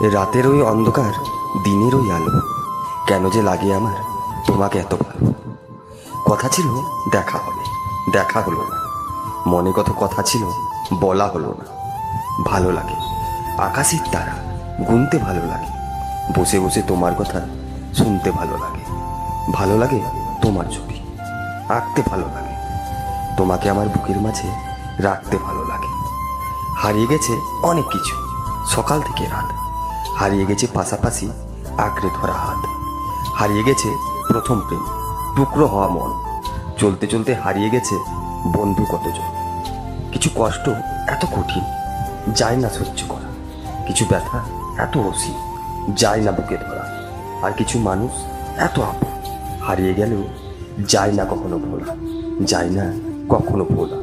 রাতের ওই অন্ধকার, দিনের ওই আলো, কেন যে লাগে আমার তোমাকে এত ভালো। কথা ছিল দেখা হবে, দেখা হলো না। মনে কত কথা ছিল, বলা হলো না। ভালো লাগে আকাশের তারা গুনতে, ভালো লাগে বসে বসে তোমার কথা শুনতে, ভালো লাগে। ভালো লাগে তোমার ছবি আঁকতে, ভালো লাগে তোমাকে আমার বুকের মাঝে রাখতে, ভালো লাগে। হারিয়ে গেছে অনেক কিছু সকাল থেকে রাত, হারিয়ে গেছে পাশাপাশি আঁকড়ে ধরা হাত, হারিয়ে গেছে প্রথম প্রেম, টুকরো হওয়া মন। চলতে চলতে হারিয়ে গেছে বন্ধু কতজন। কিছু কষ্ট এত কঠিন, যায় না সহ্য করা। কিছু ব্যথা এত অসীম, যায় না বুকে ধরা। আর কিছু মানুষ এত আপন, হারিয়ে গেলেও যায় না কখনো ভোলা, যায় না কখনো ভোলা।